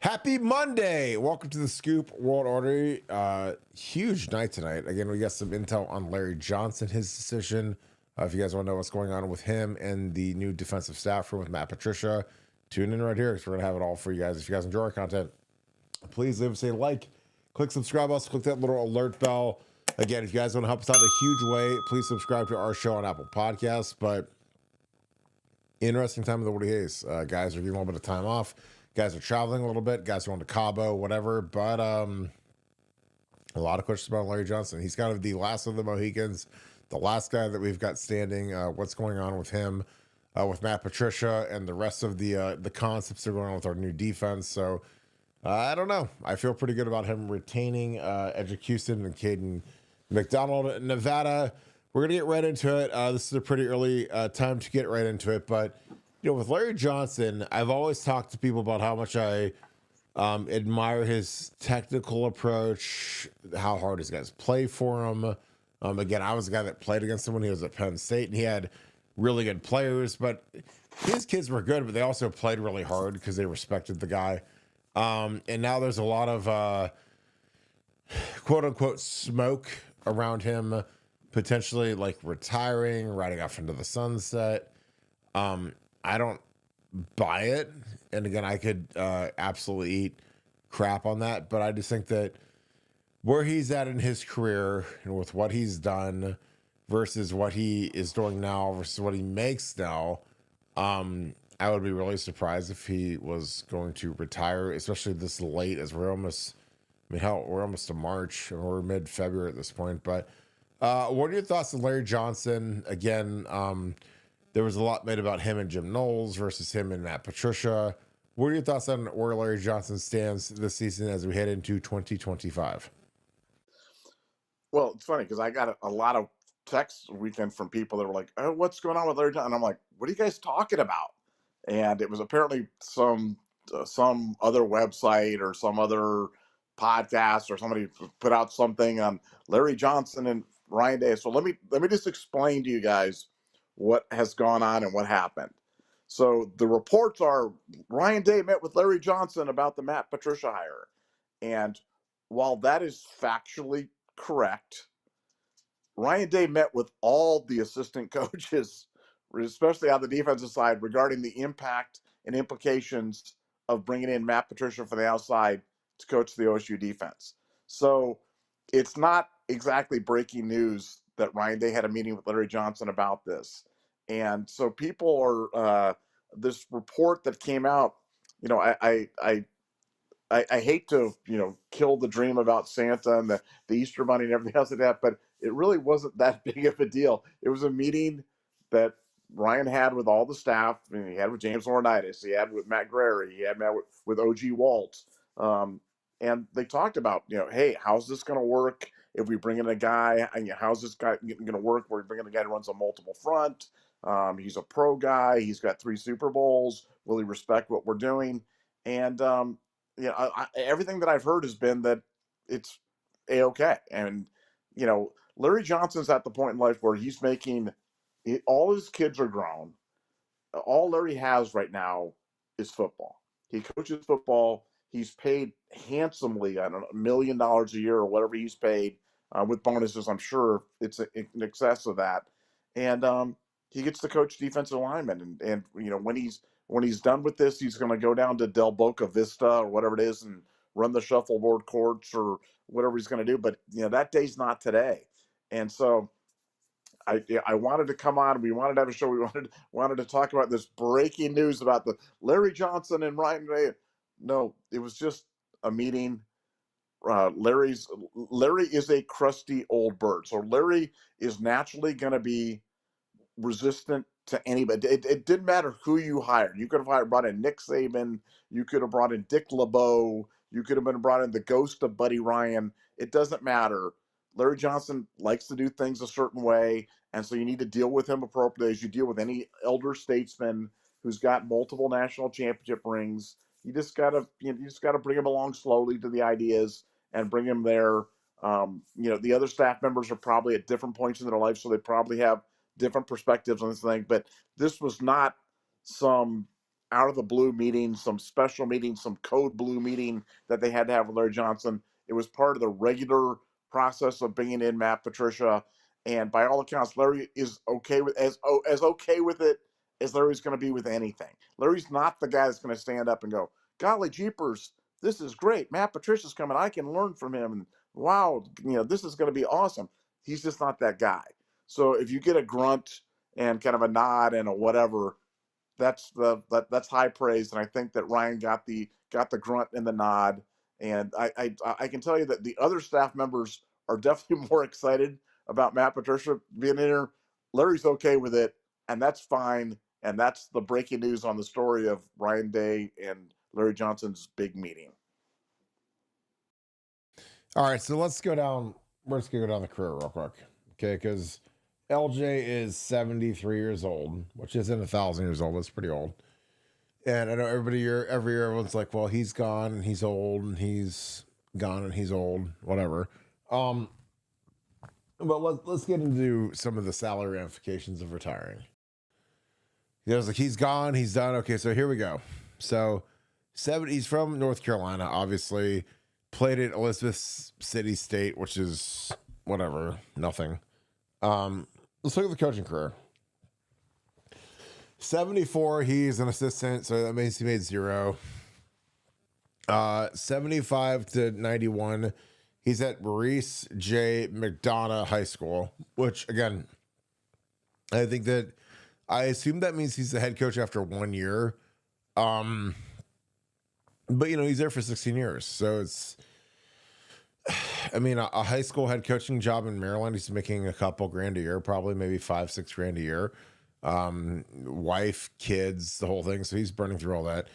Happy Monday! Welcome to the Scoop World Order. Huge night tonight. Again, we got some intel on Larry Johnson, his decision. If you guys want to know what's going on with him and the new defensive staff room with Matt Patricia, tune in right here because we're going to have it all for you guys. If you guys enjoy our content, please leave us a like, click subscribe, also click that little alert bell. Again, if you guys want to help us out in a huge way, please subscribe to our show on Apple Podcasts. But interesting time of the Woody Hayes. Guys are getting a little bit of time off. Guys are traveling a little bit. Guys are going to Cabo, whatever. But a lot of questions about Larry Johnson. He's kind of the last of the Mohicans, the last guy that we've got standing. What's going on with him, with Matt Patricia, and the rest of the concepts that are going on with our new defense. So I don't know. I feel pretty good about him retaining Edric Houston and Caden McDonald in Nevada. We're going to get right into it. This is a pretty early time to get right into it, but with Larry Johnson, I've always talked to people about how much I admire his technical approach, how hard his guys play for him. Again, I was a guy that played against him when he was at Penn State, and he had really good players, but his kids were good, but they also played really hard because they respected the guy. And now there's a lot of quote unquote smoke around him, potentially like retiring, riding off into the sunset. I don't buy it. And again, I could absolutely eat crap on that, but I just think that where he's at in his career and with what he's done versus what he is doing now versus what he makes now, I would be really surprised if he was going to retire, especially this late as we're almost, hell, we're almost to March and we're mid-February at this point. But what are your thoughts on Larry Johnson? Again, there was a lot made about him and Jim Knowles versus him and Matt Patricia. What are your thoughts on where Larry Johnson stands this season as we head into 2025? Well, it's funny because I got a lot of texts weekend from people that were like, "Oh, what's going on with Larry Johnson?" And I'm like, "What are you guys talking about?" And it was apparently some other website or some other podcast or somebody put out something on Larry Johnson and Ryan Day. So let me just explain to you guys what has gone on and what happened. So the reports are Ryan Day met with Larry Johnson about the Matt Patricia hire, and while that is factually correct, Ryan Day met with all the assistant coaches, especially on the defensive side, regarding the impact and implications of bringing in Matt Patricia from the outside to coach the OSU defense. So it's not exactly breaking news that Ryan Day had a meeting with Larry Johnson about this. And so people are, this report that came out, I hate to, kill the dream about Santa and the Easter Bunny and everything else like that, but it really wasn't that big of a deal. It was a meeting that Ryan had with all the staff. I mean, he had with James Laurinaitis, he had with Matt Grary, he had met with OG Waltz. And they talked about, hey, how's this going to work if we bring in a guy? And how's this guy going to work? We're bringing a guy who runs a multiple front. He's a pro guy. He's got 3 Super Bowls. Will he respect what we're doing? And everything that I've heard has been that it's a-okay. And Larry Johnson's at the point in life where he's making all his kids are grown. All Larry has right now is football. He coaches football. He's paid handsomely, I don't know, $1 million a year or whatever he's paid, with bonuses. I'm sure it's in excess of that. And he gets to coach defensive linemen. And when he's done with this, he's going to go down to Del Boca Vista or whatever it is and run the shuffleboard courts or whatever he's going to do. But that day's not today. And so I wanted to come on. We wanted to have a show. We wanted to talk about this breaking news about the Larry Johnson and Ryan Day. No, it was just a meeting. Larry is a crusty old bird, so Larry is naturally going to be resistant to anybody. It didn't matter who you hired. You could have brought in Nick Saban. You could have brought in Dick LeBeau. You could have brought in the ghost of Buddy Ryan. It doesn't matter. Larry Johnson likes to do things a certain way, and so you need to deal with him appropriately as you deal with any elder statesman who's got multiple national championship rings. You just gotta bring him along slowly to the ideas and bring him there. The other staff members are probably at different points in their life, so they probably have different perspectives on this thing. But this was not some out of the blue meeting, some special meeting, some code blue meeting that they had to have with Larry Johnson. It was part of the regular process of bringing in Matt Patricia. And by all accounts, Larry is okay with as okay with it as Larry's going to be with anything. Larry's not the guy that's going to stand up and go, "Golly jeepers, this is great. Matt Patricia's coming. I can learn from him. And wow, this is going to be awesome." He's just not that guy. So if you get a grunt and kind of a nod and a whatever, that's high praise. And I think that Ryan got the grunt and the nod. And I can tell you that the other staff members are definitely more excited about Matt Patricia being in there. Larry's okay with it, and that's fine. And that's the breaking news on the story of Ryan Day and Larry Johnson's big meeting. All right, so let's go down. We're just gonna go down the career real quick, okay? Because LJ is 73 years old, which isn't 1,000 years old. That's pretty old. And I know every year, everyone's like, "Well, he's gone and he's old, and he's gone and he's old, whatever." But let's get into some of the salary ramifications of retiring. Like he's gone, he's done. Okay, so here we go. So, he's from North Carolina, obviously. Played at Elizabeth City State, which is whatever, nothing. Let's look at the coaching career. 74, he's an assistant, so that means he made 0. 75 to 91, he's at Maurice J. McDonough High School, which, again, I assume that means he's the head coach after 1 year. But, he's there for 16 years. So it's, a high school head coaching job in Maryland, he's making a couple grand a year, probably maybe $5-6 grand a year. Wife, kids, the whole thing. So he's burning through all that.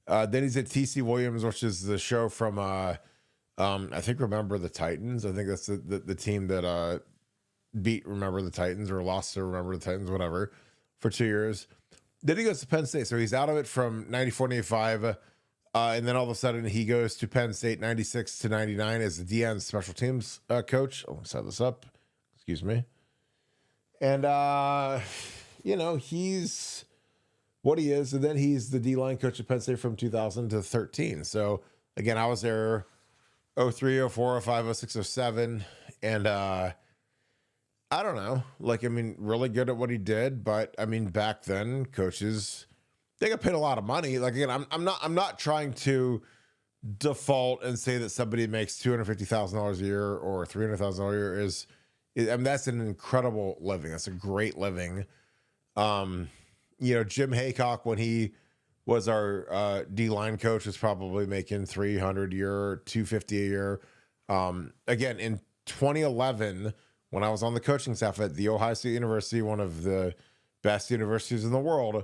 Then he's at TC Williams, which is the show from, I think Remember the Titans. I think that's the team that beat Remember the Titans or lost to Remember the Titans, whatever, for 2 years. Then he goes to Penn State. So he's out of it from 94 to 95. And then all of a sudden he goes to Penn State 96 to 99 as the DN special teams coach. Oh, let's set this up. Excuse me. And, he's what he is. And then he's the D-line coach at Penn State from 2000 to 13. So, again, I was there 03, 04, 05, 06, 07. And I don't know. Really good at what he did. But, back then, coaches, they got paid a lot of money. Like, again, I'm not trying to default and say that somebody makes $250,000 a year or $300,000 a year is that's an incredible living. That's a great living. Jim Haycock, when he was our D-line coach, was probably making $300 a year, $250 a year. Again, in 2011, when I was on the coaching staff at the Ohio State University, one of the best universities in the world,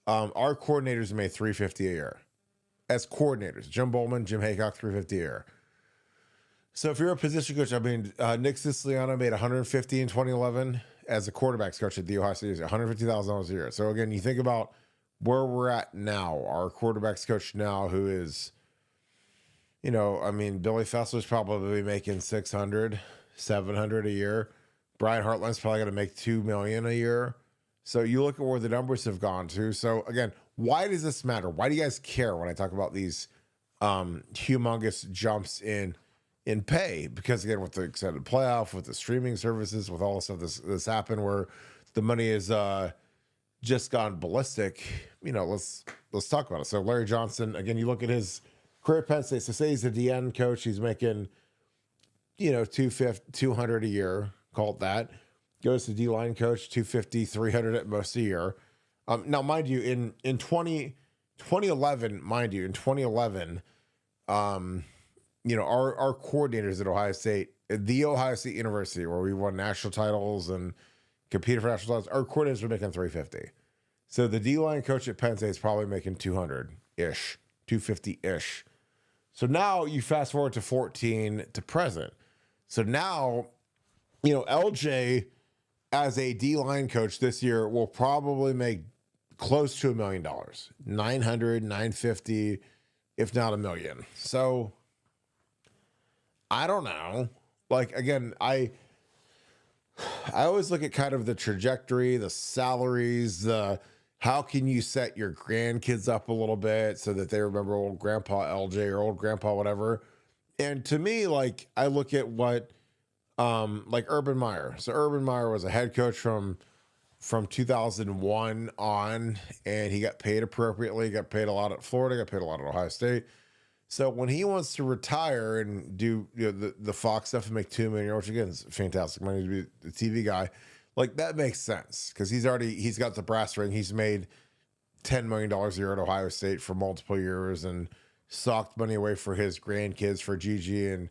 our coordinators made $350 a year as coordinators. Jim Bowman, Jim Haycock, $350 a year. So if you're a position coach, Nick Siciliano made $150 in 2011 as a quarterbacks coach at the Ohio State, $150,000 a year. So again, you think about where we're at now. Our quarterbacks coach now, who is, Billy Fessler's probably making $600, $700 a year. Brian Hartline's probably going to make $2 million a year. So you look at where the numbers have gone to. So again, why does this matter? Why do you guys care when I talk about these humongous jumps in pay? Because again, with the extended playoff, with the streaming services, with all the stuff this happened where the money is just gone ballistic, let's talk about it. So Larry Johnson, again, you look at his career at Penn State. So say he's a DN coach, he's making, $200 a year, call it that. Goes to D-line coach, $250, $300 at most a year. Now, mind you, in 2011, our coordinators at Ohio State, the Ohio State University, where we won national titles and competed for national titles, our coordinators were making $350. So the D-line coach at Penn State is probably making $200-ish, $250-ish. So now you fast forward to 14 to present. So now, LJ as a D-line coach this year will probably make close to $1 million, 950, if not $1 million. So I don't know. Again, I always look at kind of the trajectory, the salaries, how can you set your grandkids up a little bit so that they remember old grandpa LJ or old grandpa whatever? And to me, like I look at what like Urban Meyer. So Urban Meyer was a head coach from 2001 on, and he got paid appropriately. He got paid a lot at Florida, got paid a lot at Ohio State. So when he wants to retire and do the Fox stuff and make $2 million, which again is fantastic money to be the TV guy, like that makes sense because he's got the brass ring. He's made $10 million a year at Ohio State for multiple years and socked money away for his grandkids, for Gigi and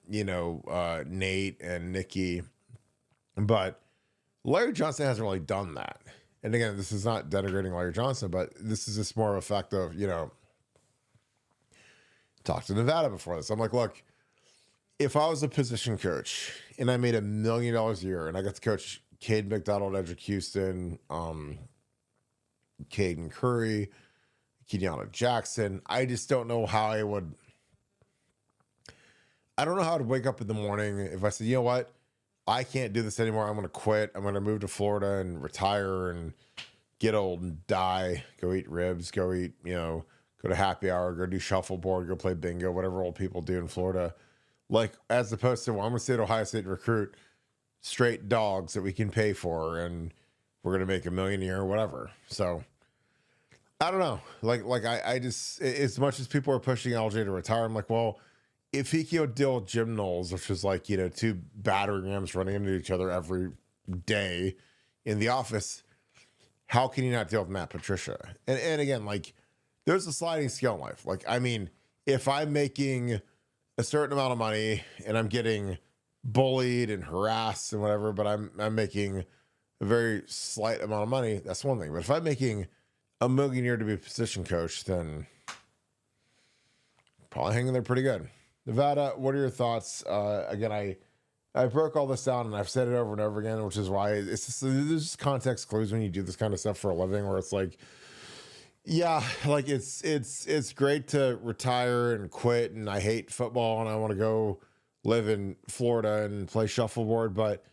Nate and Nikki. But Larry Johnson hasn't really done that. And again, this is not denigrating Larry Johnson, but this is just more of a fact of, talked to Nevada before this. I'm like, look, if I was a position coach and I made $1 million a year and I got to coach Cade McDonald, Edric Houston, Caden Curry, Kenyatta Jackson, I just don't know how I don't know how I'd wake up in the morning if I said, you know what? I can't do this anymore. I'm going to quit. I'm going to move to Florida and retire and get old and die. Go eat ribs. Go eat, go to happy hour. Go do shuffleboard. Go play bingo. Whatever old people do in Florida. Like as opposed to, well, I'm going to stay at Ohio State and recruit straight dogs that we can pay for, and we're going to make $1 million a year or whatever. So I don't know. Like I just, as much as people are pushing LJ to retire, I'm like, well, if he can deal with Jim Knowles, which is like, two battering rams running into each other every day in the office, how can he not deal with Matt Patricia? And again, like there's a sliding scale in life. Like, I mean, if I'm making a certain amount of money and I'm getting bullied and harassed and whatever, but I'm making a very slight amount of money, that's one thing. But if I'm making $1 million a year to be a position coach, then probably hanging there pretty good. Nevada, what are your thoughts? Again, I broke all this down and I've said it over and over again, which is why it's just, there's just context clues when you do this kind of stuff for a living, where it's like, yeah, like it's great to retire and quit, and I hate football and I want to go live in Florida and play shuffleboard, but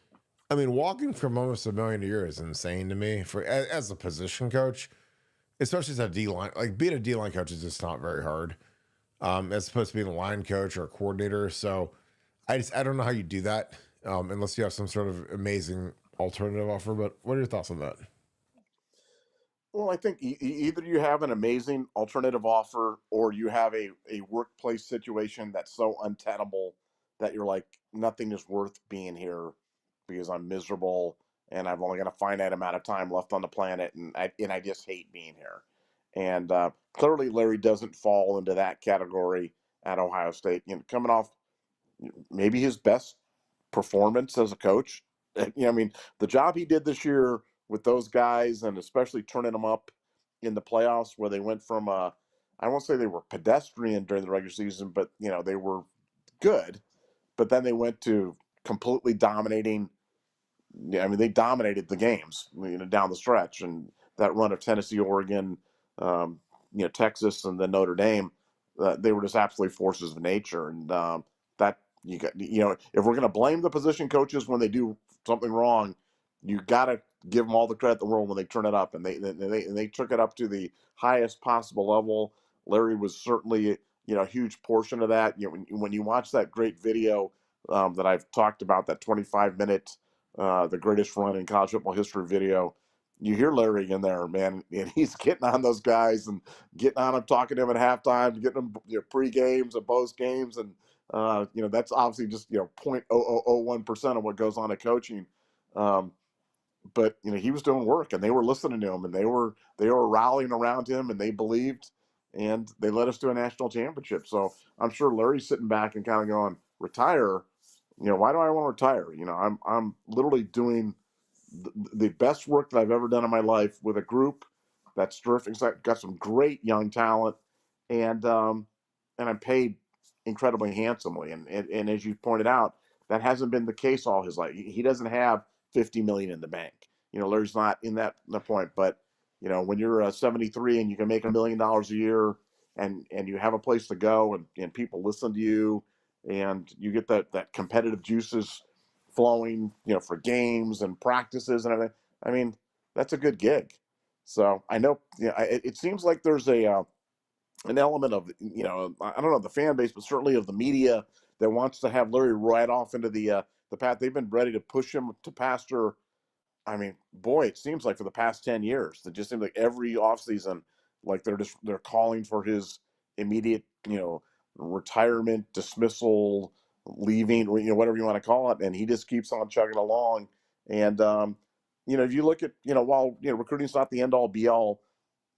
I mean, walking from almost $1 million a year is insane to me for as a position coach, especially as a D line. Like being a D line coach is just not very hard. As opposed to being a line coach or a coordinator. So I don't know how you do that unless you have some sort of amazing alternative offer. But what are your thoughts on that? Well, I think either you have an amazing alternative offer or you have a workplace situation that's so untenable that you're like, nothing is worth being here because I'm miserable and I've only got a finite amount of time left on the planet, and I just hate being here. And clearly, Larry doesn't fall into that category at Ohio State. Coming off maybe his best performance as a coach. I mean, the job he did this year with those guys, and especially turning them up in the playoffs, where they went from I won't say they were pedestrian during the regular season, but they were good. But then they went to completely dominating. I mean, they dominated the games, down the stretch, and that run of Tennessee, Oregon, Texas, and then Notre Dame, they were just absolutely forces of nature. And that you got, if we're going to blame the position coaches when they do something wrong, you got to give them all the credit in the world when they turn it up, and they took it up to the highest possible level. Larry was certainly a huge portion of that. When you watch that great video that I've talked about, that 25-minute the greatest run in college football history video, you hear Larry in there, man, and he's getting on those guys and getting on them, talking to them at halftime, getting them pre games and post games, and that's obviously just 0.0001% of what goes on at coaching. But he was doing work, and they were listening to him, and they were rallying around him, and they believed, and they led us to a national championship. So I'm sure Larry's sitting back and kind of going, retire. Why do I want to retire? I'm literally doing the best work that I've ever done in my life with a group that's terrific. Got some great young talent, and I'm paid incredibly handsomely. And as you pointed out, that hasn't been the case all his life. He doesn't have $50 million in the bank. Larry's not in that point. But when you're 73 and you can make $1 million a year, and you have a place to go, and people listen to you, and you get that competitive juices flowing, for games and practices and everything. I mean, that's a good gig. So I know, it seems like there's an element of, I don't know, the fan base, but certainly of the media that wants to have Larry right off into the path. They've been ready to push him to pastor. I mean, boy, it seems like for the past 10 years, it just seems like every offseason, like they're calling for his immediate, retirement, dismissal, leaving, whatever you want to call it. And he just keeps on chugging along. And, if you look at, while, recruiting's not the end all be all,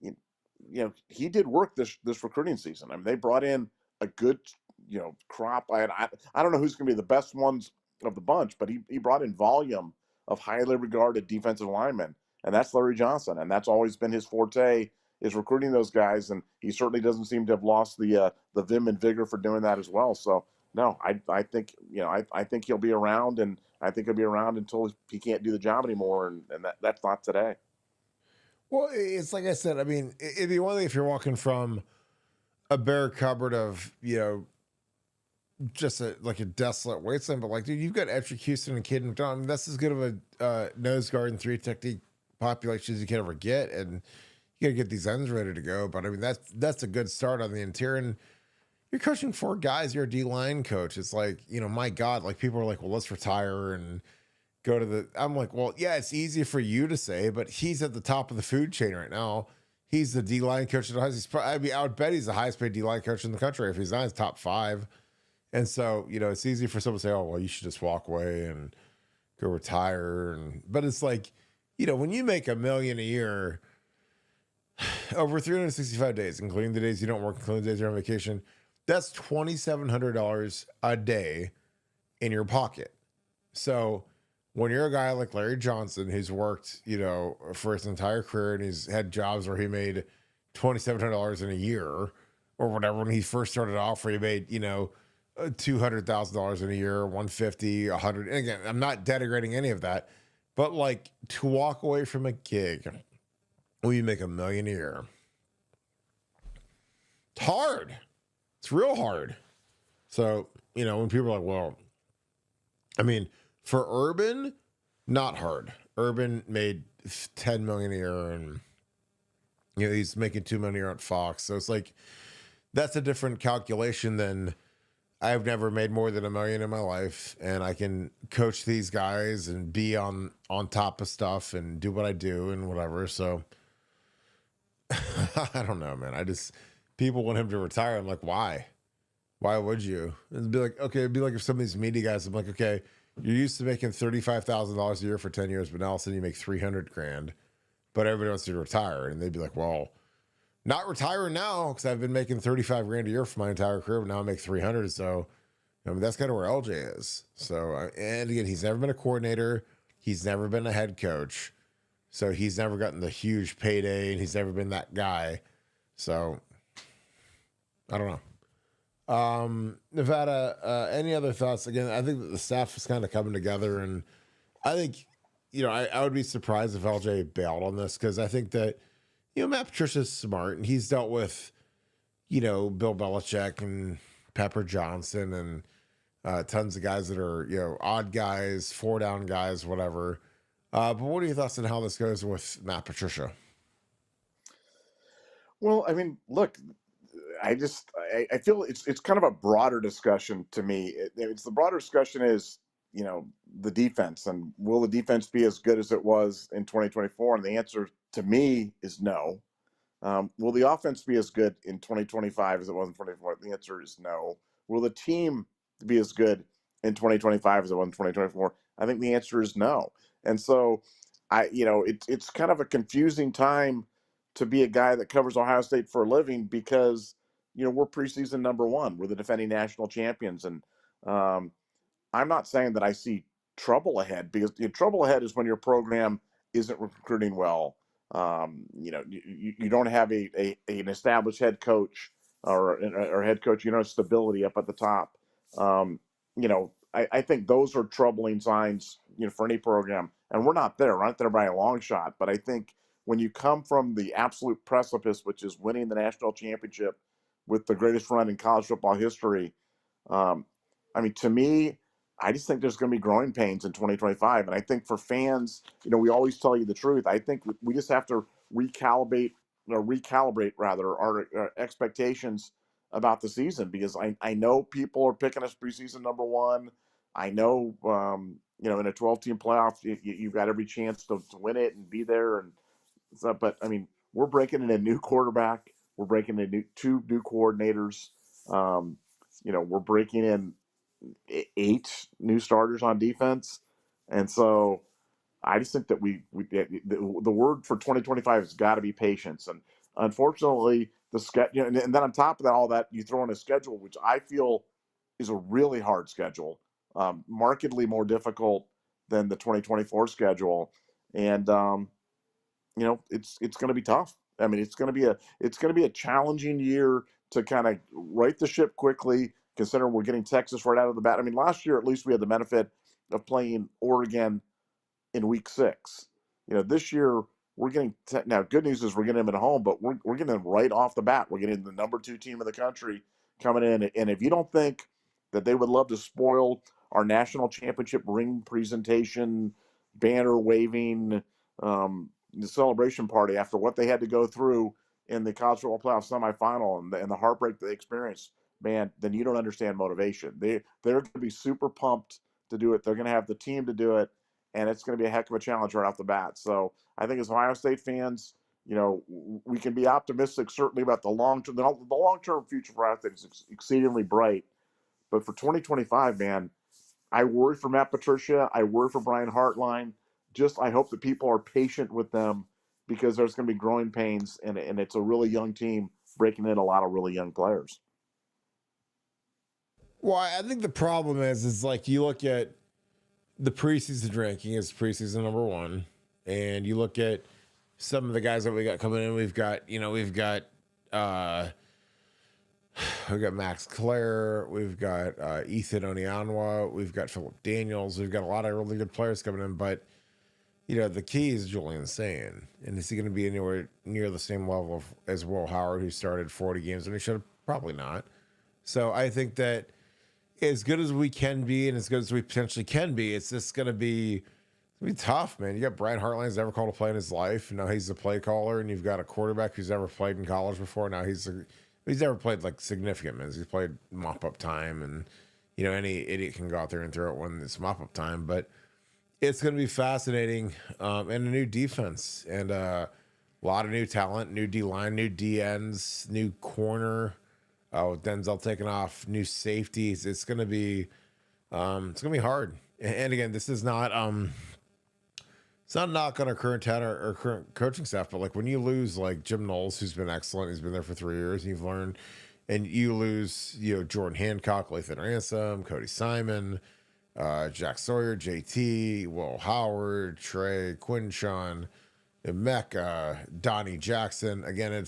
you, he did work this recruiting season. I mean, they brought in a good, crop. I don't know who's going to be the best ones of the bunch, but he brought in volume of highly regarded defensive linemen, and that's Larry Johnson, and that's always been his forte, is recruiting those guys, and he certainly doesn't seem to have lost the vim and vigor for doing that as well. So no, I think I think he'll be around, and I think he'll be around until he can't do the job anymore, and that's not today. Well, it's like I said. I mean, it'd be one thing if you're walking from a bare cupboard of just like a desolate wasteland, but like, dude, you've got Edric Houston and Caden McDonald. I mean, that's as good of a nose guard and three technique population as you can ever get, and you got to get these ends ready to go. But I mean, that's a good start on the interior. And you're coaching 4 guys. You're a D line coach. It's like, my God, like people are like, well, let's retire and go to the. I'm like, well, yeah, it's easy for you to say, but he's at the top of the food chain right now. He's the D line coach at the highest. I would bet he's the highest paid D line coach in the country if he's not his top 5. And so, it's easy for someone to say, oh, well, you should just walk away and go retire. But it's like, when you make $1 million a year over 365 days, including the days you don't work, including the days you're on vacation, that's $2,700 a day in your pocket. So when you're a guy like Larry Johnson, who's worked, for his entire career and he's had jobs where he made $2,700 in a year or whatever, when he first started off, where he made, $200,000 in a year, 150, 100. And again, I'm not denigrating any of that, but like to walk away from a gig where you make $1 million a year, it's hard. It's real hard. So, when people are like, well, I mean, for Urban, not hard. Urban made $10 million a year, and he's making $2 million a year at Fox. So it's like, that's a different calculation than I've never made more than $1 million in my life, and I can coach these guys and be on top of stuff and do what I do and whatever. So I don't know, man. People want him to retire. I'm like, why? Why would you? It'd be like, okay, it'd be like if some of these media guys, I'm like, okay, you're used to making $35,000 a year for 10 years, but now all of a sudden you make $300,000, but everybody wants you to retire. And they'd be like, well, not retiring now because I've been making $35,000 a year for my entire career, but now I make 300. So, that's kind of where LJ is. So, and again, he's never been a coordinator. He's never been a head coach. So he's never gotten the huge payday, and he's never been that guy. So I don't know. Nevada, any other thoughts? Again, I think that the staff is kind of coming together, and I think, I would be surprised if LJ bailed on this, because I think that, Matt Patricia's smart, and he's dealt with, Bill Belichick and Pepper Johnson and tons of guys that are, odd guys, 4-down guys, whatever. But what are your thoughts on how this goes with Matt Patricia? Well, I mean, look, I feel it's kind of a broader discussion to me. It's the broader discussion is, the defense, and will the defense be as good as it was in 2024? And the answer to me is no. Will the offense be as good in 2025 as it was in 2024? The answer is no. Will the team be as good in 2025 as it was in 2024? I think the answer is no. And so it's kind of a confusing time to be a guy that covers Ohio State for a living, because, we're preseason number 1. We're the defending national champions. And I'm not saying that I see trouble ahead, because trouble ahead is when your program isn't recruiting well. You don't have an established head coach or head coach, stability up at the top. I think those are troubling signs, for any program. And we're not there. We're not there by a long shot. But I think when you come from the absolute precipice, which is winning the national championship with the greatest run in college football history, to me, I just think there's going to be growing pains in 2025. And I think for fans, we always tell you the truth. I think we just have to recalibrate rather our expectations about the season, because I know people are picking us preseason number one. I know, in a 12-team playoff, you've got every chance to win it and be there. And so, but I mean, we're breaking in a new quarterback. We're breaking in two new coordinators. We're breaking in 8 new starters on defense. And so I just think that the word for 2025 has got to be patience. And unfortunately, the schedule, and then on top of that, all that, you throw in a schedule, which I feel is a really hard schedule, markedly more difficult than the 2024 schedule. And, it's going to be tough. I mean, it's going to be a challenging year to kind of right the ship quickly, considering we're getting Texas right out of the bat. I mean, last year, at least we had the benefit of playing Oregon in week 6. This year we're getting now. Good news is we're getting them at home, but we're getting them right off the bat. We're getting the number 2 team in the country coming in. And if you don't think that they would love to spoil our national championship ring presentation, banner waving, the celebration party after what they had to go through in the college football playoff semifinal and the heartbreak they experienced, man, then you don't understand motivation. They're going to be super pumped to do it. They're going to have the team to do it, and it's going to be a heck of a challenge right off the bat. So I think as Ohio State fans, we can be optimistic certainly about the long term. The long term future for Ohio State is exceedingly bright, but for 2025, man, I worry for Matt Patricia. I worry for Brian Hartline. I hope that people are patient with them, because there's going to be growing pains, and it's a really young team breaking in a lot of really young players. Well, I think the problem is like you look at the preseason ranking is preseason number 1, and you look at some of the guys that we got coming in. We've got Max Clare, we've got Ethan Onianwa, we've got Philip Daniels, we've got a lot of really good players coming in, but the key is Julian Sayin. And is he going to be anywhere near the same level as Will Howard, who started 40 games and he should have? Probably not. So I think that as good as we can be and as good as we potentially can be, it's just going to be tough, man. You got Brian Hartline's never called a play in his life. Now he's a play caller, and you've got a quarterback who's never played in college before. Now he's never played like significant minutes. He's played mop up time, and any idiot can go out there and throw it when it's mop up time. But it's going to be fascinating, and a new defense, and a lot of new talent, new D line, new D ends, new corner. With Denzel taking off, new safeties. It's going to be hard. And again, this is not it's not a knock on our current talent or current coaching staff, but like when you lose like Jim Knowles, who's been excellent, he's been there for 3 years, and you've learned, and you lose Jordan Hancock, Lathan Ransom, Cody Simon, Jack Sawyer, JT, Will Howard, Trey, Quinshawn, Emeka, Donnie Jackson. Again,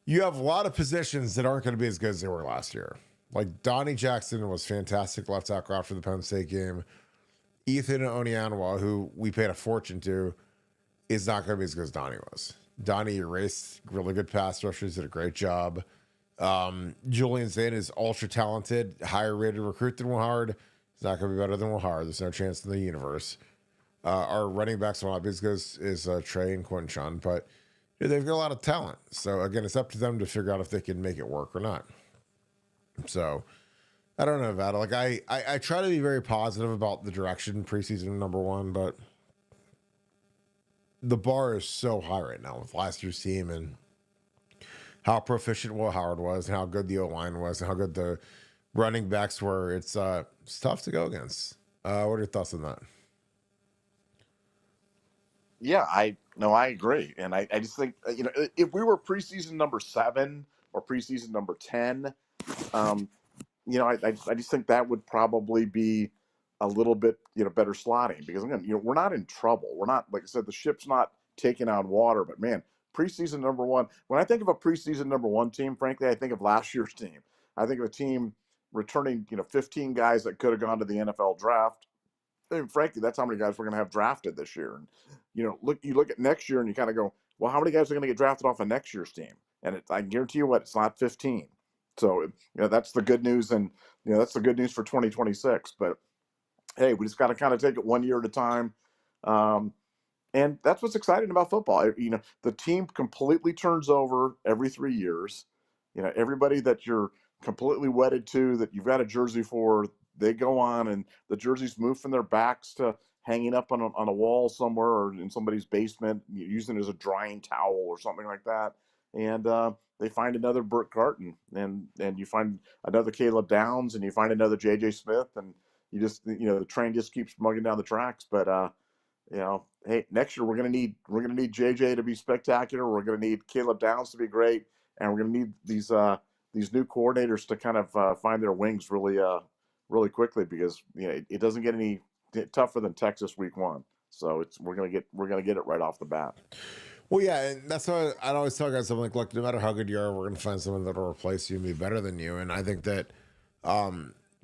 you have a lot of positions that aren't going to be as good as they were last year. Like Donnie Jackson was fantastic left tackle after the Penn State game. Ethan Onianwa, who we paid a fortune to, is not going to be as good as Donnie was. Donnie erased really good pass rushers, did a great job. Julian Sayin is ultra talented, higher rated recruit than Will Howard. He's not going to be better than Will Howard. There's no chance in the universe. Our running backs will not be as good as Trey and Quinshawn, but they've got a lot of talent. So again, it's up to them to figure out if they can make it work or not. So I don't know about it. Like I try to be very positive about the direction preseason number 1, but the bar is so high right now with last year's team and how proficient Will Howard was, and how good the O-line was, and how good the running backs were. It's tough to go against. What are your thoughts on that? Yeah, I agree. And I just think, if we were preseason number 7 or preseason number 10, I just think that would probably be a little bit, better slotting, because again, we're not in trouble. We're not, like I said, the ship's not taking on water, but man, preseason number 1, when I think of a preseason number 1 team, frankly, I think of last year's team. I think of a team returning, 15 guys that could have gone to the NFL draft. I mean, frankly, that's how many guys we're going to have drafted this year. And, you look at next year and you kind of go, well, how many guys are going to get drafted off of next year's team? And I can guarantee you it's not 15. So, that's the good news. And, that's the good news for 2026. But hey, we just got to kind of take it one year at a time. And And that's what's exciting about football. The team completely turns over every 3 years. Everybody that you're completely wedded to, that you've got a jersey for, they go on and the jerseys move from their backs to hanging up on a wall somewhere or in somebody's basement, using it as a drying towel or something like that. And they find another Kirk Barton, and you find another Caleb Downs, and you find another J.J. Smith, and the train just keeps mugging down the tracks. But hey, next year we're gonna need JJ to be spectacular. We're gonna need Caleb Downs to be great, and we're gonna need these new coordinators to kind of find their wings really quickly, because it doesn't get any tougher than Texas week 1. So we're gonna get it right off the bat. Well, yeah, and that's why I'd always tell guys, I'm like, look, no matter how good you are, we're gonna find someone that'll replace you and be better than you. And I think that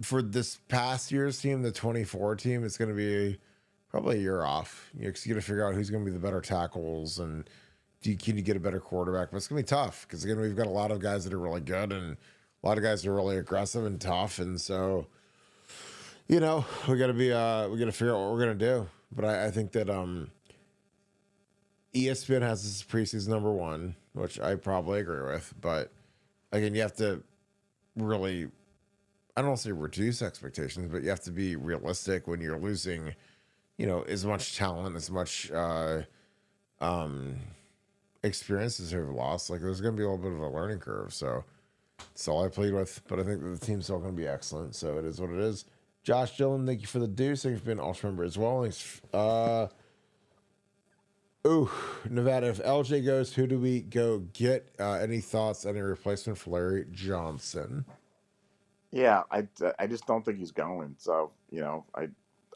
for this past year's team, the 24 team, it's gonna be probably a year off. You're got to figure out who's going to be the better tackles and can you get a better quarterback. But it's going to be tough because, again, we've got a lot of guys that are really good and a lot of guys that are really aggressive and tough. And so, we got to figure out what we're going to do. But I think that ESPN has this preseason number 1, which I probably agree with. But, again, you have to really, I don't want to say reduce expectations, but you have to be realistic when you're losing as much talent, as much experience as they've lost. Like, there's going to be a little bit of a learning curve. So that's all I played with. But I think that the team's still going to be excellent. So it is what it is. Josh Dillon, thank you for the deuce. Thank you for being an ultra member as well. Thanks. Nevada, if LJ goes, who do we go get? Any thoughts? Any replacement for Larry Johnson? Yeah, I just don't think he's going. So,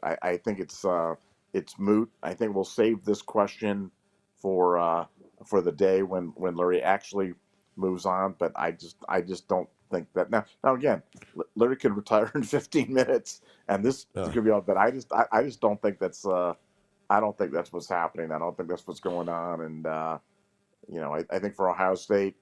I think it's moot. I think we'll save this question for the day when Larry actually moves on. But I just don't think that now again, Larry could retire in 15 minutes, and this could be all. But I just don't think that's I don't think that's what's happening. I don't think that's what's going on. And I think for Ohio State,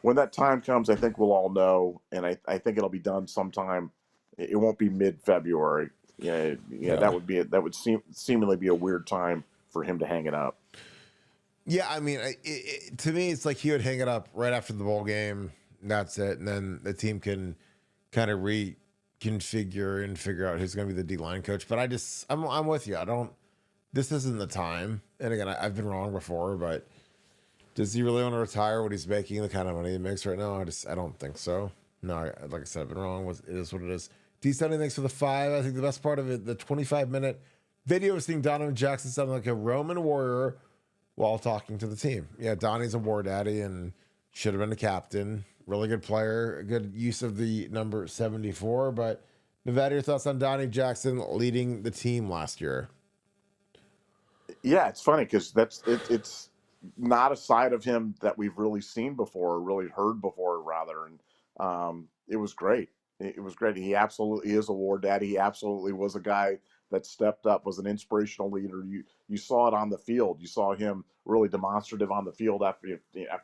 when that time comes, I think we'll all know, and I think it'll be done sometime. It won't be mid-February. That would seemingly be a weird time for him to hang it up. Yeah, I mean, to me, it's like he would hang it up right after the bowl game. And that's it, and then the team can kind of reconfigure and figure out who's going to be the D-line coach. But I'm with you. This isn't the time. And again, I've been wrong before, but does he really want to retire when he's making the kind of money he makes right now? I don't think so. No, like I said, I've been wrong. It is what it is. D-Sunny, thanks for the 5. I think the best part of it, the 25-minute video of seeing Donovan Jackson sounding like a Roman warrior while talking to the team. Yeah, Donnie's a war daddy and should have been a captain. Really good player. Good use of the number 74. But Nevada, your thoughts on Donnie Jackson leading the team last year? Yeah, it's funny because it's not a side of him that we've really seen before, or really heard before, rather. And it was great. It was great. He absolutely is a war daddy. He absolutely was a guy that stepped up, was an inspirational leader. You saw it on the field. You saw him really demonstrative on the field after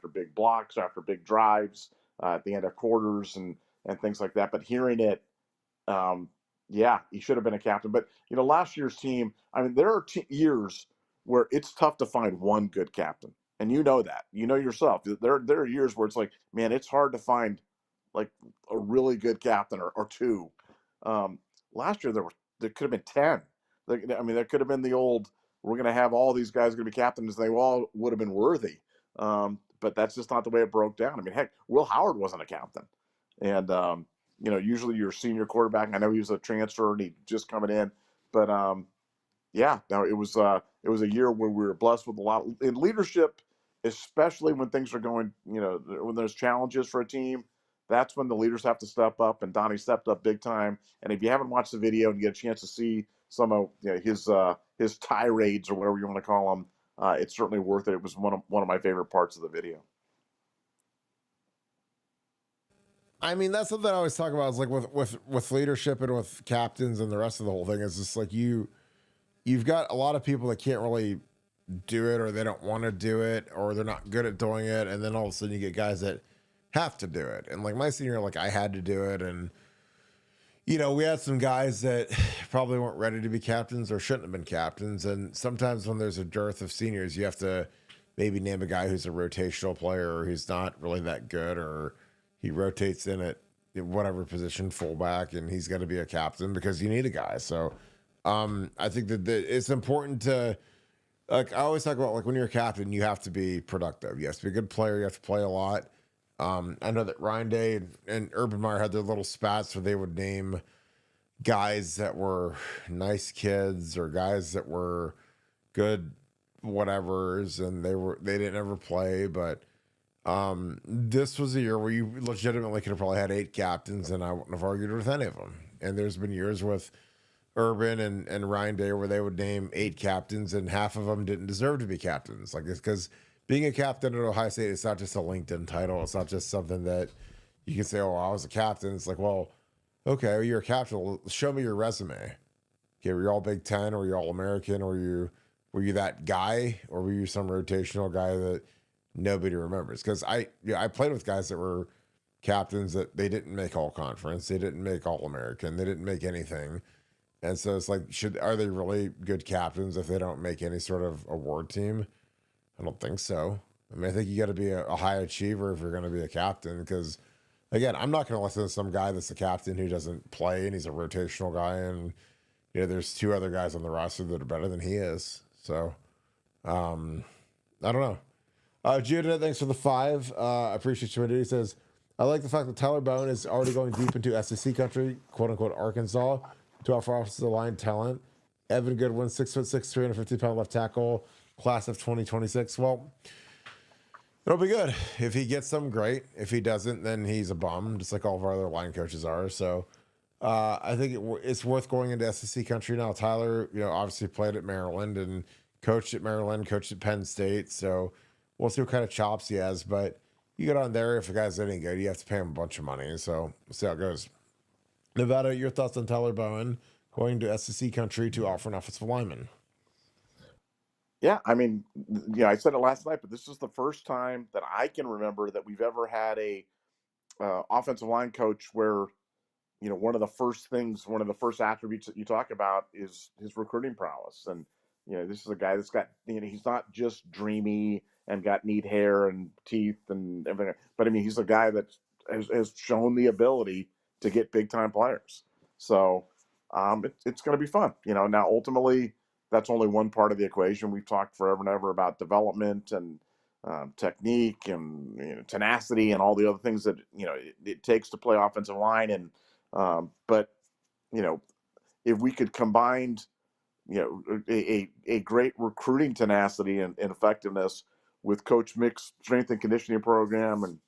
big blocks, after big drives, at the end of quarters and things like that. But hearing it, yeah, he should have been a captain. But last year's team, I mean, there are years where it's tough to find one good captain, and that. Yourself. There are years where it's like, man, it's hard to find like a really good captain or two. Last year there could have been 10. There could have been the old, we're going to have all these guys going to be captains. They all would have been worthy. But that's just not the way it broke down. I mean, heck, Will Howard wasn't a captain. And, usually your senior quarterback, I know he was a transfer and he just coming in, but yeah, no, it was a year where we were blessed with a lot in leadership, especially when things are going, when there's challenges for a team. That's when the leaders have to step up, and Donnie stepped up big time. And if you haven't watched the video and you get a chance to see some of his tirades or whatever you want to call them, it's certainly worth it. It was one of my favorite parts of the video. I mean, that's something I always talk about. Is like with leadership and with captains and the rest of the whole thing. It's just like you've got a lot of people that can't really do it, or they don't want to do it, or they're not good at doing it, and then all of a sudden you get guys that have to do it. And like my senior, like I had to do it, and we had some guys that probably weren't ready to be captains or shouldn't have been captains. And sometimes when there's a dearth of seniors, you have to maybe name a guy who's a rotational player or who's not really that good, or he rotates in at whatever position, fullback, and he's got to be a captain because you need a guy. So I think that it's important to, like, I always talk about, like, when you're a captain, you have to be productive. You have to be a good player. You have to play a lot. I know that Ryan Day and Urban Meyer had their little spats where they would name guys that were nice kids or guys that were good whatevers, and they didn't ever play. But this was a year where you legitimately could have probably had 8 captains, and I wouldn't have argued with any of them. And there's been years with Urban and Ryan Day where they would name 8 captains, and half of them didn't deserve to be captains. Like, it's because being a captain at Ohio State, it's not just a LinkedIn title. It's not just something that you can say, oh, I was a captain. It's like, well, okay, well, you're a captain. Well, show me your resume. Okay, were you all Big Ten, or were you all American, or were you that guy, or were you some rotational guy that nobody remembers? Because I played with guys that were captains that they didn't make all conference, they didn't make all American, they didn't make anything. And so it's like, are they really good captains if they don't make any sort of award team? I don't think so. I mean, I think you got to be a high achiever if you're going to be a captain. Because, again, I'm not going to listen to some guy that's a captain who doesn't play and he's a rotational guy, and there's 2 other guys on the roster that are better than he is. So, I don't know. Judah, thanks for the 5. I appreciate you. He says, I like the fact that Tyler Bowen is already going deep into SEC country, quote unquote Arkansas, to offer offensive line talent. Evan Goodwin, 6'6", 350-pound left tackle, class of 2026. Well, it'll be good. If he gets them, great. If he doesn't, then he's a bum, just like all of our other line coaches are. So I think it's worth going into SEC country now. Tyler, obviously played at Maryland and coached at Maryland, coached at Penn State. So we'll see what kind of chops he has. But you get on there, if the guy's any good, you have to pay him a bunch of money. So we'll see how it goes. Nevada, your thoughts on Tyler Bowen going to SEC country to offer an offensive lineman? Yeah, I mean, I said it last night, but this is the first time that I can remember that we've ever had a offensive line coach where, one of the first attributes that you talk about is his recruiting prowess. And, this is a guy that's got, he's not just dreamy and got neat hair and teeth and everything, but I mean, he's a guy that has shown the ability to get big time players. So it's going to be fun. Now ultimately, that's only one part of the equation. We've talked forever and ever about development and technique and tenacity and all the other things that it takes to play offensive line. And but if we could combine a great recruiting tenacity and effectiveness with Coach Mick's strength and conditioning program and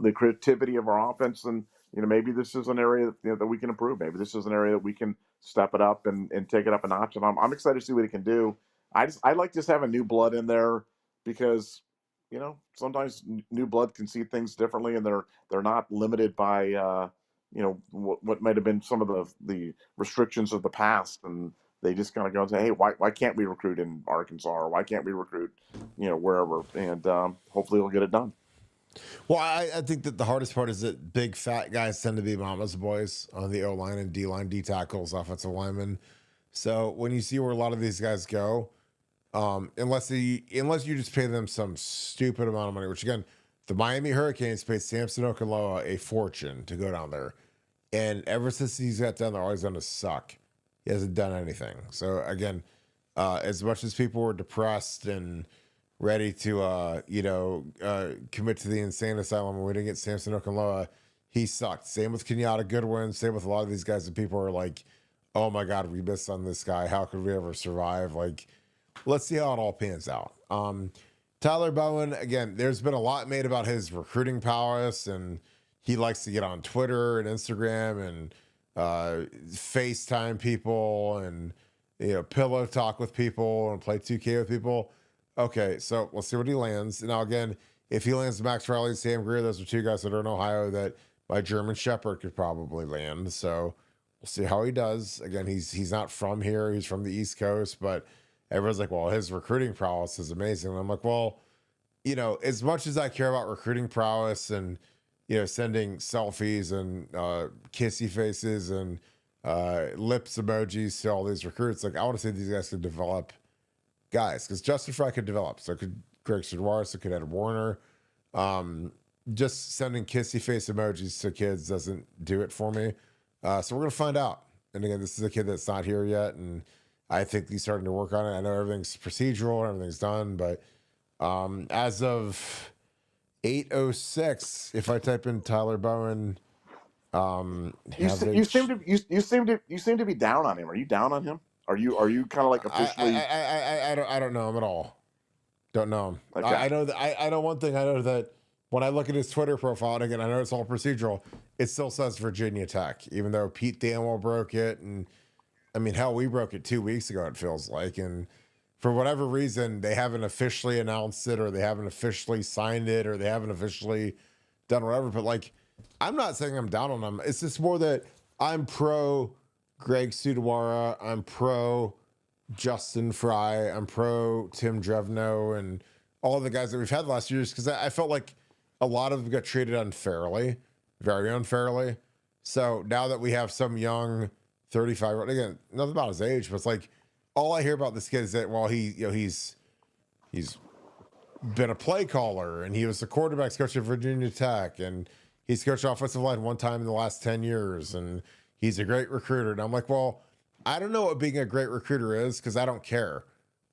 the creativity of our offense, and maybe this is an area that we can improve. Maybe this is an area that we can step it up and take it up a notch. And I'm excited to see what he can do. I like just having new blood in there because sometimes new blood can see things differently, and they're not limited by what might have been some of the restrictions of the past, and they just kind of go and say, hey, why can't we recruit in Arkansas, or why can't we recruit wherever? And hopefully we'll get it done. Well, I think that the hardest part is that big fat guys tend to be mama's boys on the O-line and D-line, D tackles, offensive linemen. So when you see where a lot of these guys go, unless you just pay them some stupid amount of money, which again, the Miami Hurricanes paid Samson Okunlola a fortune to go down there. And ever since he's got down there, all he's done is suck. He hasn't done anything. So again, as much as people were depressed and ready to, commit to the insane asylum when we didn't get Samson Okunlola, he sucked. Same with Kenyatta Goodwin. Same with a lot of these guys that people are like, oh my God, we missed on this guy. How could we ever survive? Like, let's see how it all pans out. Tyler Bowen, again, there's been a lot made about his recruiting prowess, and he likes to get on Twitter and Instagram and FaceTime people and, pillow talk with people and play 2K with people. Okay, so we'll see what he lands. Now, again, if he lands Max Riley and Sam Greer, those are 2 guys that are in Ohio that my German Shepherd could probably land. So we'll see how he does. Again, he's not from here. He's from the East Coast, but everyone's like, well, his recruiting prowess is amazing. And I'm like, well, as much as I care about recruiting prowess and sending selfies and kissy faces and lips emojis to all these recruits. Like, I want to see these guys could develop guys, because Justin Fry could develop. So could Greg Sidwara, so could Ed Warner. Just sending kissy face emojis to kids doesn't do it for me. So we're going to find out. And again, this is a kid that's not here yet, and I think he's starting to work on it. I know everything's procedural and everything's done, but as of 8:06, if I type in Tyler Bowen, you seem to be down on him. Are you down on him? Are you kind of like officially? I don't know him at all. Don't know him. Okay. I know that I know one thing. I know that when I look at his Twitter profile, and again, I know it's all procedural, it still says Virginia Tech, even though Pete Thamel broke it. And I mean, hell, we broke it 2 weeks ago, it feels like. And for whatever reason, they haven't officially announced it, or they haven't officially signed it, or they haven't officially done whatever. But like, I'm not saying I'm down on them. It's just more that I'm pro Greg Sidwara. I'm pro Justin Fry. I'm pro Tim Drevno and all the guys that we've had the last years, because I felt like a lot of them got treated unfairly, very unfairly. So now that we have some young 35, again, nothing about his age, but it's like, all I hear about this kid is that, well, he's been a play caller, and he was the quarterback's coach at Virginia Tech, and he's coached offensive line one time in the last 10 years, and he's a great recruiter. And I'm like, well, I don't know what being a great recruiter is, because I don't care.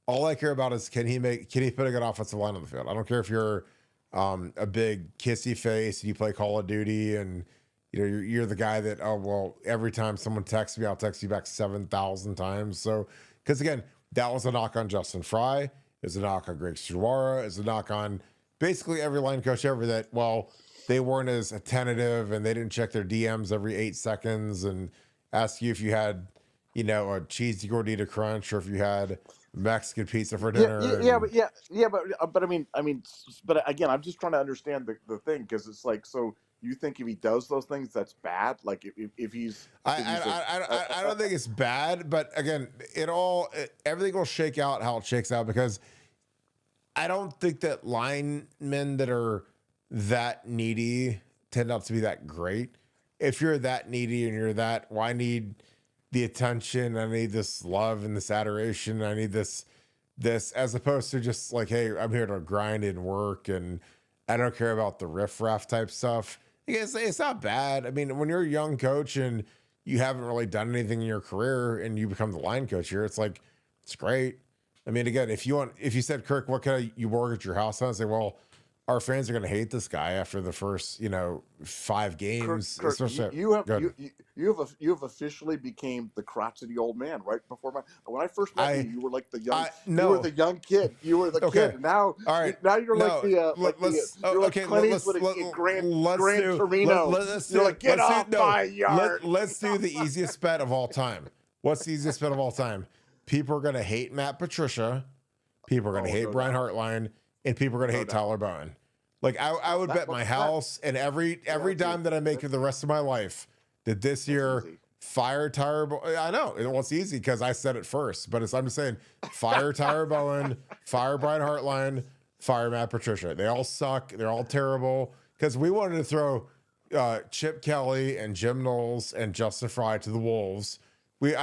All I care about is can he put a good offensive line on the field? I don't care if you're a big kissy face and you play Call of Duty, and you're the guy that, oh, well, every time someone texts me, I'll text you back 7,000 times. So, because again, that was a knock on Justin Fry. It's a knock on Greg Sidwara. It's a knock on basically every line coach ever, that, well, they weren't as attentive, and they didn't check their DMs every 8 seconds and ask you if you had, a cheesy gordita crunch, or if you had Mexican pizza for dinner. But again, I'm just trying to understand the thing, because it's like, so you think if he does those things, that's bad? Like if he's, I don't think it's bad, but again, everything will shake out how it shakes out, because I don't think that linemen that are that needy tend not to be that great. If you're that needy and you're that, well, I need the attention, I need this love and this adoration, I need this, as opposed to just like, hey, I'm here to grind and work, and I don't care about the riffraff type stuff. It's not bad. I mean, when you're a young coach and you haven't really done anything in your career, and you become the line coach here, it's like, it's great. I mean, again, if you said, Kirk, what can you mortgage your house on? I say, well, our fans are going to hate this guy after the first, 5 games. Kirk, you have officially became the crotchety old man right before when I first met you were like the young, you were the young kid. You were the kid. Now, all right, now you're like Clint Eastwood and Gran Torino. You're like, get off my yard. Let's do the easiest bet of all time. What's the easiest bet of all time? People are going to hate Matt Patricia. People are going to hate Brian Hartline. And people are going to hate Tyler Bowen. Like, I would bet my house and every dime that I make for the rest of my life that this year, fire Tyler Bowen. I know, it's easy because I said it first, but I'm just saying, fire Tyler Bowen, fire Brian Hartline, fire Matt Patricia. They all suck. They're all terrible, because we wanted to throw Chip Kelly and Jim Knowles and Justin Fry to the wolves. We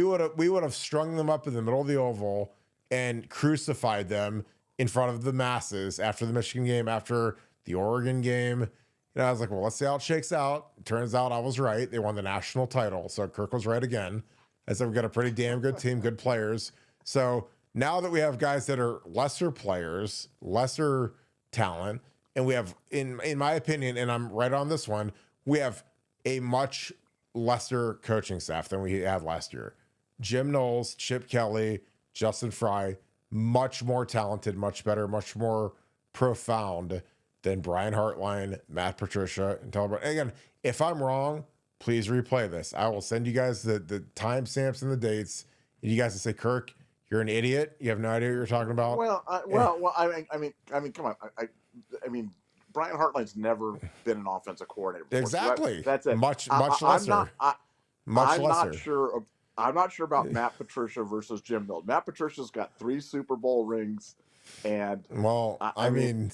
would have strung them up in the middle of the oval and crucified them in front of the masses after the Michigan game, after the Oregon game. I was like, well, let's see how it shakes out. It turns out I was right. They won the national title. So Kirk was right again. I said, we've got a pretty damn good team, good players. So now that we have guys that are lesser players, lesser talent, and we have, in my opinion, and I'm right on this one, we have a much lesser coaching staff than we had last year. Jim Knowles, Chip Kelly, Justin Fry, much more talented, much better, much more profound than Brian Hartline, Matt Patricia, and Tyler Bowen. Again, if I'm wrong, please replay this. I will send you guys the timestamps and the dates, and you guys will say, Kirk, you're an idiot. You have no idea what you're talking about. I mean, come on. I mean, Brian Hartline's never been an offensive coordinator before. Exactly. So that's it. Much lesser. I'm not sure about Matt Patricia versus Jim Knowles. Matt Patricia's got 3 Super Bowl rings, and well, I mean,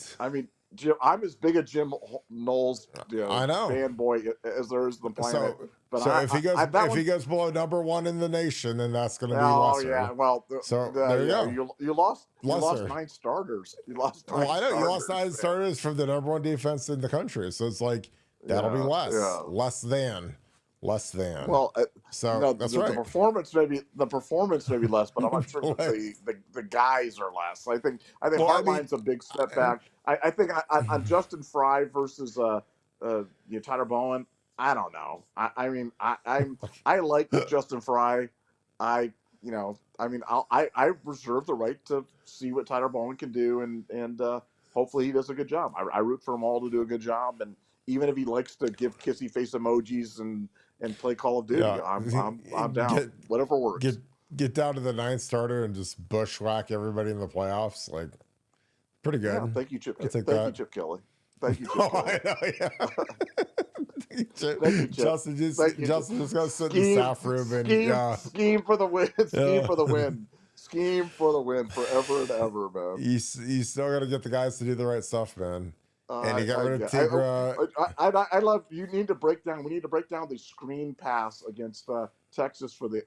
Jim, I'm as big a Jim Knowles I know. fanboy as there is on the planet. So But so if he goes that if one, he goes below number one in the nation, then that's going to be oh yeah, lesser. well, So there you go. you lost Lesser. 9 starters. You lost 9 Well, I know starters, you lost 9 man. starters from the number one defense in the country, so it's like that'll be less, Yeah. less than. Well, So no, that's the right. performance may be less, but I'm not sure that the guys are less. I think Well, Hartline's a big step back. I think on Justin Fry versus Tyler Bowen, I don't know. I like Justin Fry. I reserve the right to see what Tyler Bowen can do, and hopefully he does a good job. I root for them all to do a good job, and even if he likes to give kissy face emojis and play Call of Duty, Yeah, I'm down. Whatever works. Get down to the 9th starter and just bushwhack everybody in the playoffs. Like, pretty good. Yeah, thank you, Chip. You, Chip Kelly. Thank you, Chip Oh, Kelly. I know, yeah. Thank you, Chip. Justin just goes sit in the staff room and scheme for the win. Scheme for the win. Scheme for the win forever and ever, man. You still got to get the guys to do the right stuff, man. And you got rid of Tigra. I love. You need to break down. We need to break down the screen pass against Texas for the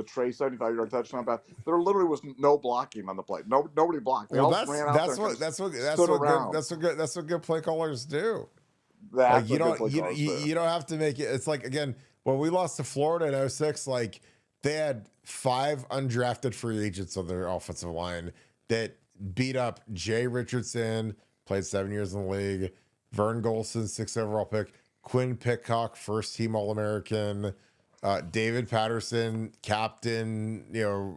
Trey 75-yard touchdown pass. There literally was no blocking on the play. Nobody blocked. They Well, all ran out that's what good play callers do. That's you don't have to make it. It's like, again, when we lost to Florida in 06, like they had 5 undrafted free agents on their offensive line that beat up Jay Richardson, played 7 years in the league, Vern Golson, 6th overall pick, Quinn Pitcock, first team All-American, David Patterson, captain,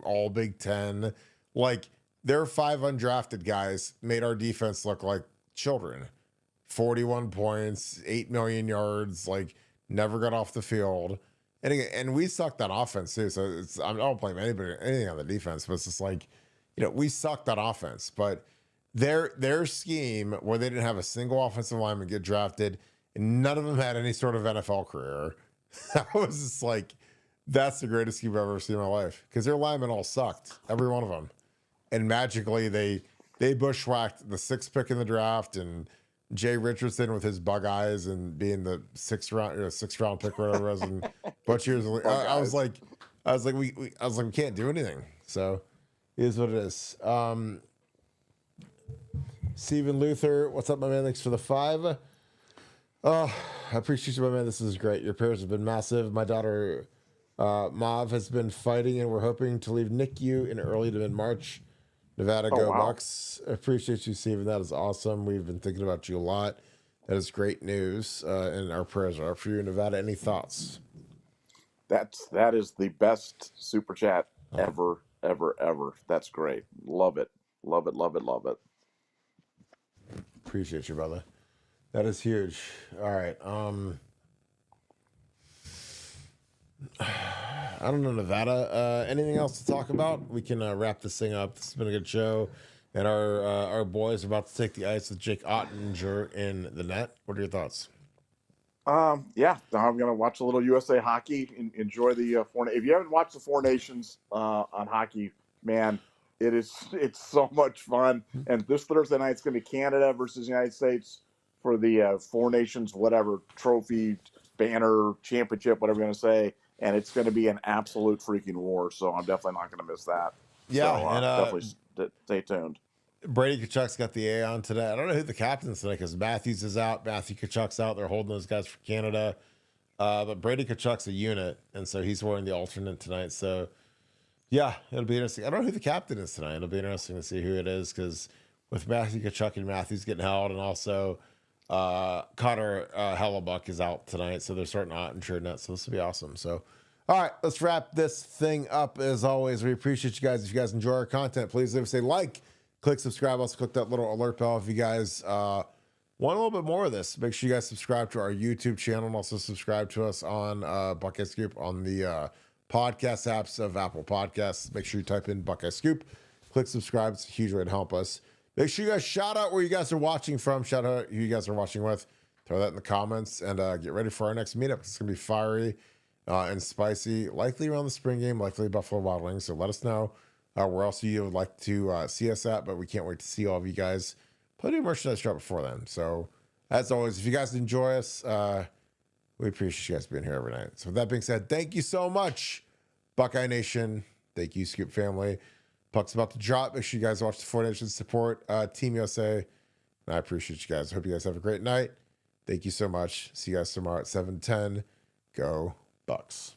all Big Ten. Like, their 5 undrafted guys made our defense look like children. 41 points, 8 million yards, like never got off the field. And we sucked that offense too. So I don't blame anything on the defense, but it's just like, we sucked that offense. But their scheme where they didn't have a single offensive lineman get drafted and none of them had any sort of NFL career. I was just like, that's the greatest scheme I've ever seen in my life. Because their linemen all sucked, every one of them. And magically they bushwhacked the 6th pick in the draft and Jay Richardson with his Buckeyes and being the 6th round pick or whatever it was, and Butch years. I was like, we can't do anything. So it is what it is. Steven Luther, what's up, my man? Thanks for the 5. I appreciate you, my man. This is great. Your prayers have been massive. My daughter Mav has been fighting, and we're hoping to leave NICU in early to mid-March. Nevada, go wow. Bucks. Appreciate you, Steven. That is awesome. We've been thinking about you a lot. That is great news, and our prayers are up for you. Nevada, any thoughts? That is the best super chat ever. That's great. Love it. Appreciate you, brother. That is huge. All right. I don't know, Nevada. Anything else to talk about? We can wrap this thing up. This has been a good show. And our boys are about to take the ice with Jake Ottinger in the net. What are your thoughts? Yeah, I'm gonna watch a little USA hockey and enjoy the if you haven't watched the Four Nations on hockey, man, it's so much fun. And this Thursday night it's gonna be Canada versus the United States for the Four Nations whatever trophy, banner, championship, whatever you're gonna say. And it's going to be an absolute freaking war, so I'm definitely not going to miss that. Yeah, so, and definitely stay tuned. Brady Kachuk's got the A on today. I don't know who the captain's today because Matthews is out. Matthew Kachuk's out. They're holding those guys for Canada. But Brady Kachuk's a unit, and so he's wearing the alternate tonight. So, yeah, it'll be interesting. I don't know who the captain is tonight. It'll be interesting to see who it is because with Matthew Kachuk and Matthews getting held, and also Connor Hellebuck is out tonight, so they're starting Ottinger net. So this will be awesome. So, all right, let's wrap this thing up. As always, we appreciate you guys. If you guys enjoy our content, please leave us a like, click subscribe. Also, click that little alert bell if you guys want a little bit more of this. Make sure you guys subscribe to our YouTube channel and also subscribe to us on Buckeye Scoop on the podcast apps of Apple Podcasts. Make sure you type in Buckeye Scoop, click subscribe. It's a huge way to help us. Make sure you guys shout out where you guys are watching from. Shout out who you guys are watching with. Throw that in the comments and get ready for our next meetup. It's going to be fiery and spicy, likely around the spring game, likely Buffalo Wild Wings. So let us know where else you would like to see us at. But we can't wait to see all of you guys plenty of merchandise drop before then. So as always, if you guys enjoy us, we appreciate you guys being here every night. So with that being said, thank you so much, Buckeye Nation. Thank you, Scoop family. Puck's about to drop. Make sure you guys watch the Four Nations support Team USA. And I appreciate you guys. I hope you guys have a great night. Thank you so much. See you guys tomorrow at 7:10. Go Bucks.